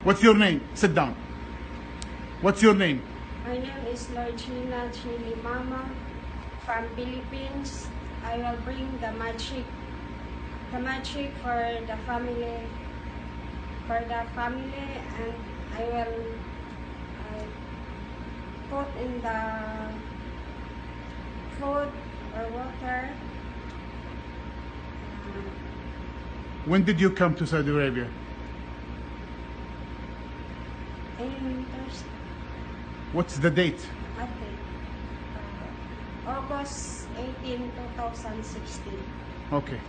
What's your name? Sit down. What's your name? My name is Lorgina Chili Mama from Philippines. I will bring the magic for the family, and I will put in the food or water. When did you come to Saudi Arabia? In Thursday. What's the date? August 18, 2016. Okay.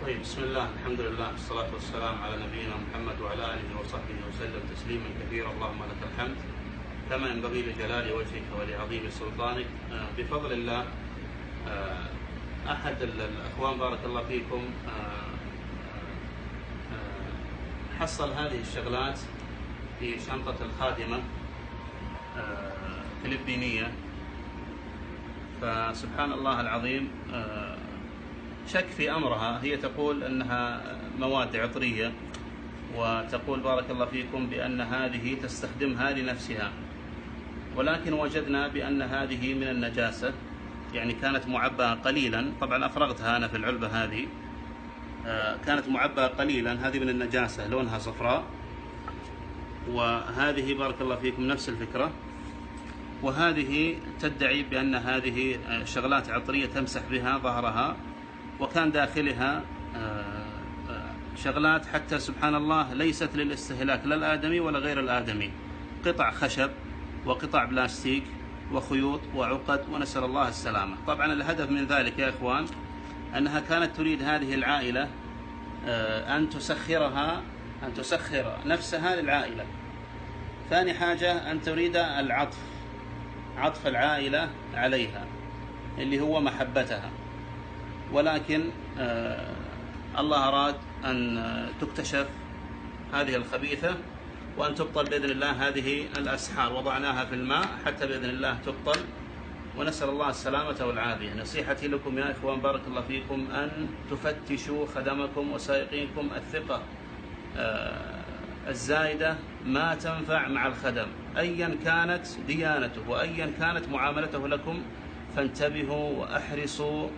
طيب بسم الله الحمد لله والصلاة والسلام على نبينا محمد وعلى آله وصحبه وسلم تسليما كثيرا. اللهم لك الحمد كما ينبغي لجلال وجهك ولعظيم سلطانك. بفضل الله أحد الأخوان بارك الله فيكم حصل هذه الشغلات في شنطة الخادمة فلبينية، فسبحان الله العظيم شك في أمرها. هي تقول أنها مواد عطرية، وتقول بارك الله فيكم بأن هذه تستخدمها لنفسها، ولكن وجدنا بأن هذه من النجاسة، يعني كانت معبأة قليلا. طبعا أفرغتها أنا في العلبة هذه، كانت معبأة قليلا، هذه من النجاسة لونها صفراء، وهذه بارك الله فيكم نفس الفكرة، وهذه تدعي بأن هذه شغلات عطرية تمسح بها ظهرها، وكان داخلها شغلات حتى سبحان الله ليست للاستهلاك لا الآدمي ولا غير الآدمي، قطع خشب وقطع بلاستيك وخيوط وعقد، ونسأل الله السلامة. طبعا الهدف من ذلك يا إخوان أنها كانت تريد هذه العائلة أن تسخر نفسها للعائلة. ثاني حاجة أن تريد عطف العائلة عليها اللي هو محبتها، ولكن الله أراد أن تكتشف هذه الخبيثة وأن تبطل بإذن الله هذه الأسحار. وضعناها في الماء حتى بإذن الله تبطل، ونسأل الله السلامة والعافية. نصيحتي لكم يا إخوان بارك الله فيكم أن تفتشوا خدمكم وسائقينكم. الثقة الزايدة ما تنفع مع الخدم أيا كانت ديانته وأيا كانت معاملته لكم، فانتبهوا وأحرصوا.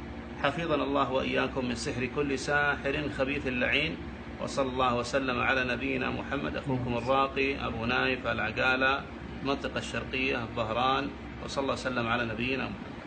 حفظنا الله وإياكم من سحر كل ساحر خبيث لعين. وصلى الله وسلم على نبينا محمد. أخوكم الراقي أبو نايف العقالة، المنطقة الشرقية الظهران، وصلى الله وسلم على نبينا محمد.